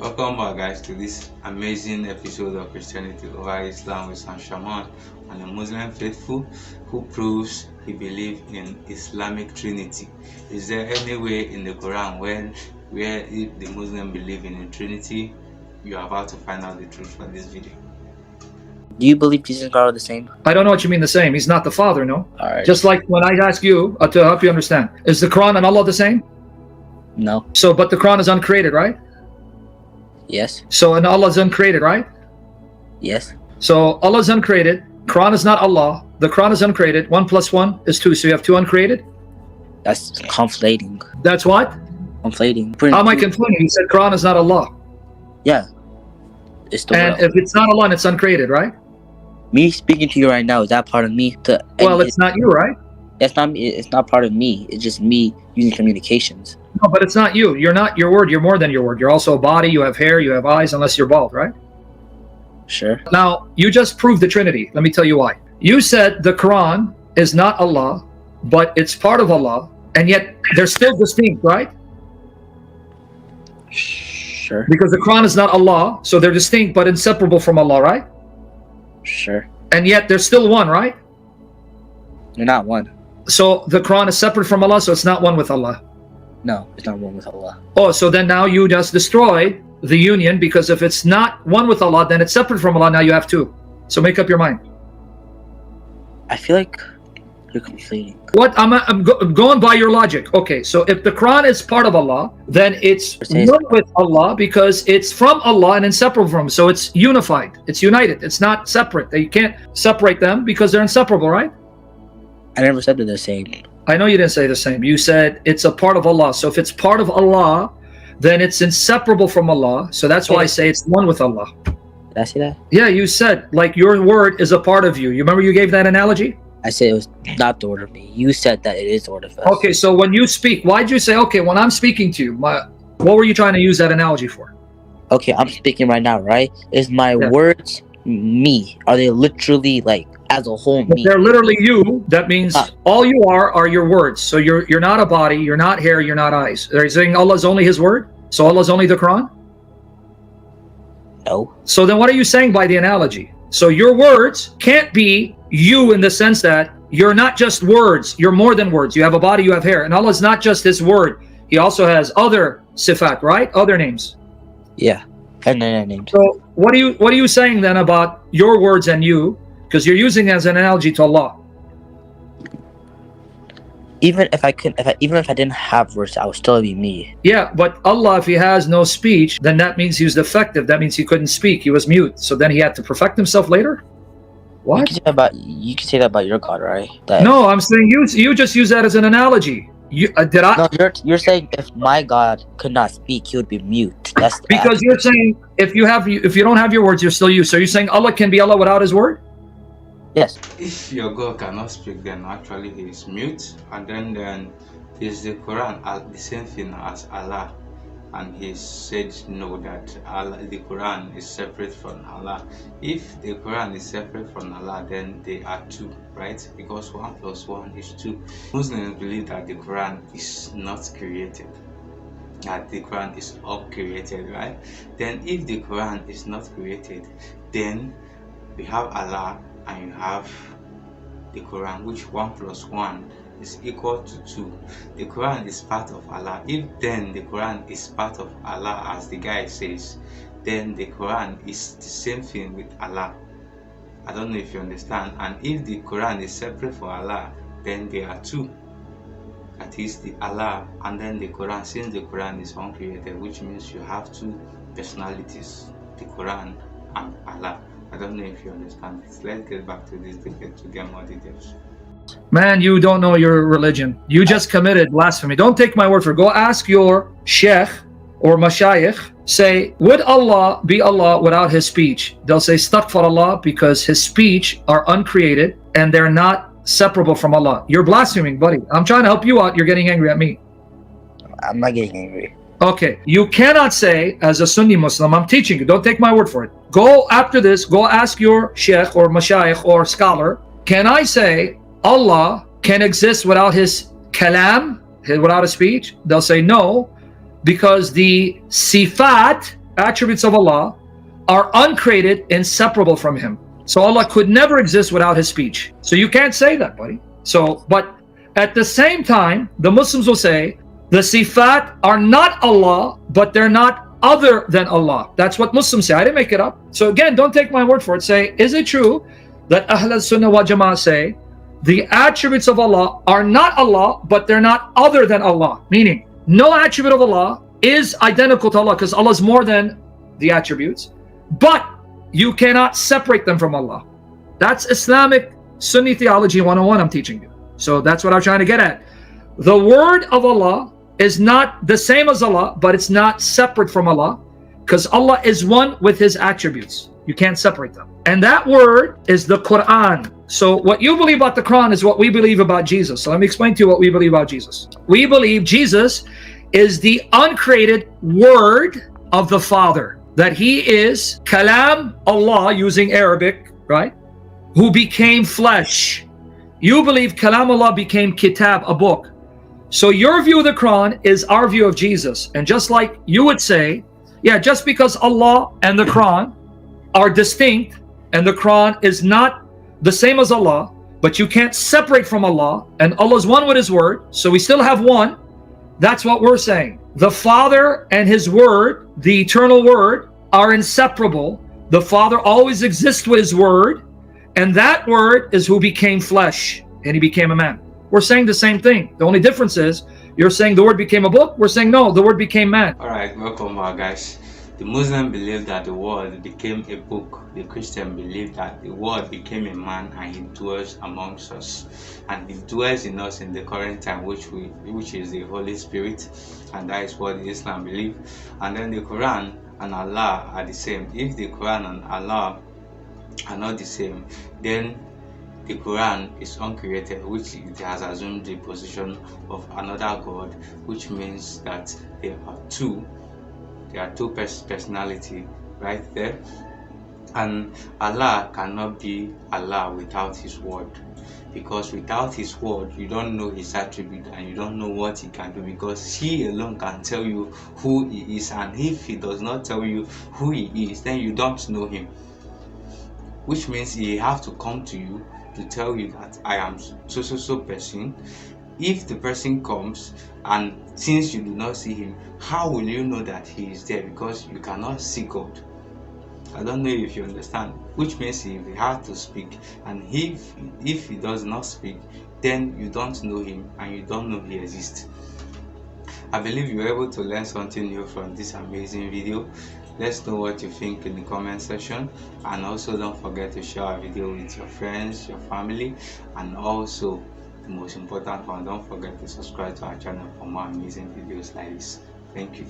Welcome back, guys, to this amazing episode of Christianity over Islam with Shamoun, and a Muslim faithful who proves he believes in Islamic Trinity. Is there any way in the Quran where if the Muslim believe in a Trinity? You are about to find out the truth from this video. Do you believe Jesus and God are the same? I don't know what you mean the same. He's not the Father, no? All right. Just like when I ask you to help you understand, is the Quran and Allah the same? No. So, but the Quran is uncreated, right? Yes. So, and Allah is uncreated, right? Yes. So, Allah is uncreated. Quran is not Allah. The Quran is uncreated. 1 + 1 is 2. So, you have 2 uncreated? That's conflating. That's what? Conflating. How am I conflating? You said Quran is not Allah. Yeah. It's the And will. if it's not Allah, and it's uncreated, right? Me speaking to you right now, is that part of me? Well, it's not you, right? That's not me. It's not part of me. It's just me using communications. No, but it's not you. You're not your word. You're more than your word. You're also a body. You have hair. You have eyes, unless you're bald, right? Sure. Now, you just proved the Trinity. Let me tell you why. You said the Quran is not Allah, but it's part of Allah, and yet they're still distinct, right? Sure. Because the Quran is not Allah, so they're distinct but inseparable from Allah, right? Sure. And yet they're still one, right? You're not one. So the Quran is separate from Allah, so it's not one with Allah. No, it's not one with Allah. Oh, so then now you just destroyed the union, because if it's not one with Allah, then it's separate from Allah. Now you have 2. So make up your mind. I feel like you're conflating. What I'm going by your logic. Okay, so if the Quran is part of Allah, then it's one with Allah because it's from Allah and inseparable from Him. So it's unified. It's united. It's not separate. You can't separate them because they're inseparable, right? I never said they're the same. I know you didn't say the same. You said it's a part of Allah. So if it's part of Allah, then it's inseparable from Allah. So that's why I say it's one with Allah. Did I say that? Yeah, you said like your word is a part of you. You remember you gave that analogy? I said it was not the order of me. You said that it is the order of us. Okay, so when you speak, why'd you say, okay, when I'm speaking to you, what were you trying to use that analogy for? Okay, I'm speaking right now, right? Is my words me? Are they literally like as a whole me? If they're literally you. That means all you are your words. So you're not a body, you're not hair, you're not eyes. Are you saying Allah's only His word? So Allah's only the Quran? No. So then what are you saying by the analogy? So your words can't be you in the sense that you're not just words, you're more than words. You have a body, you have hair. And Allah's not just His word. He also has other sifat, right? Other names. Yeah. And then names. So what are you saying then about your words and you? Because you're using it as an analogy to Allah. Even if I didn't have words, I would still be me. Yeah, but Allah, if He has no speech, then that means He was defective. That means He couldn't speak. He was mute. So then He had to perfect Himself later? What? You can say that about your God, right? No, I'm saying you just use that as an analogy. Did I? No, you're saying if my God could not speak, He would be mute. That's because you're saying if you don't have your words, you're still you. So you're saying Allah can be Allah without His word? Yes. If your God cannot speak, then actually He is mute, and then is the Quran the same thing as Allah? And He said no, that the Quran is separate from Allah. If the Quran is separate from Allah, then they are 2, right? Because 1 + 1 is 2. Muslims believe that the Quran is not created, that the Quran is uncreated, right? Then if the Quran is not created, then we have Allah and you have the Quran, which 1 + 1 is equal to 2. The Quran is part of Allah. If then the Quran is part of Allah, as the guy says, then the Quran is the same thing with Allah. I don't know if you understand. And if the Quran is separate for Allah, then there are 2. That is the Allah and then the Quran. Since the Quran is uncreated, which means you have 2 personalities, the Quran and Allah. I don't know if you understand this. Let's get back to this debate to get more details. Man, you don't know your religion. You just committed blasphemy. Don't take my word for it. Go ask your sheikh or mashayikh. Say, would Allah be Allah without His speech? They'll say, astaghfar Allah, because His speech are uncreated and they're not separable from Allah. You're blaspheming, buddy. I'm trying to help you out. You're getting angry at me. I'm not getting angry. Okay, you cannot say as a Sunni Muslim, I'm teaching you, don't take my word for it. Go after this, go ask your sheikh or mashayikh or scholar, can I say Allah can exist without His kalam, without His speech? They'll say no, because the sifat attributes of Allah are uncreated, inseparable from Him. So Allah could never exist without His speech. So you can't say that, buddy. So, but at the same time, the Muslims will say the sifat are not Allah, but they're not other than Allah. That's what Muslims say. I didn't make it up. So again, don't take my word for it. Say, is it true that Ahl Sunnah wal Jama'ah say the attributes of Allah are not Allah, but they're not other than Allah? Meaning, no attribute of Allah is identical to Allah, because Allah is more than the attributes, but you cannot separate them from Allah. That's Islamic Sunni Theology 101 I'm teaching you. So that's what I'm trying to get at. The word of Allah is not the same as Allah, but it's not separate from Allah, because Allah is one with His attributes. You can't separate them. And that word is the Quran. So what you believe about the Quran is what we believe about Jesus. So let me explain to you what we believe about Jesus. We believe Jesus is the uncreated word of the Father, that He is Kalam Allah, using Arabic, right, who became flesh. You believe Kalam Allah became Kitab, a book. So your view of the Quran is our view of Jesus. And just like you would say, yeah, just because Allah and the Quran are distinct, and the Quran is not the same as Allah, but you can't separate from Allah, and Allah is one with His word, so we still have one. That's what we're saying. The Father and His word, the eternal word, are inseparable. The Father always exists with His word, and that word is who became flesh, and He became a man. We're saying the same thing. The only difference is you're saying the word became a book. We're saying no, the word became man. All right, welcome back, guys. The Muslim believe that the word became a book. The Christian believe that the word became a man and He dwells amongst us, and He dwells in us in the current time, which is the Holy Spirit, and that is what Islam believe. And then the Quran and Allah are the same. If the Quran and Allah are not the same, then the Quran is uncreated, which it has assumed the position of another God, which means that there are two personality right there. And Allah cannot be Allah without His word, because without His word you don't know His attribute and you don't know what He can do, because He alone can tell you who He is, and if He does not tell you who He is, then you don't know Him, which means He have to come to you to tell you that I am so person. If the person comes, and since you do not see Him, how will you know that He is there? Because you cannot see God. I don't know if you understand, which means He has to speak, and if He does not speak, then you don't know Him and you don't know He exists. I believe you were able to learn something new from this amazing video. Let's know what you think in the comment section, and also don't forget to share our video with your friends, your family, and also the most important one, don't forget to subscribe to our channel for more amazing videos like this. Thank you.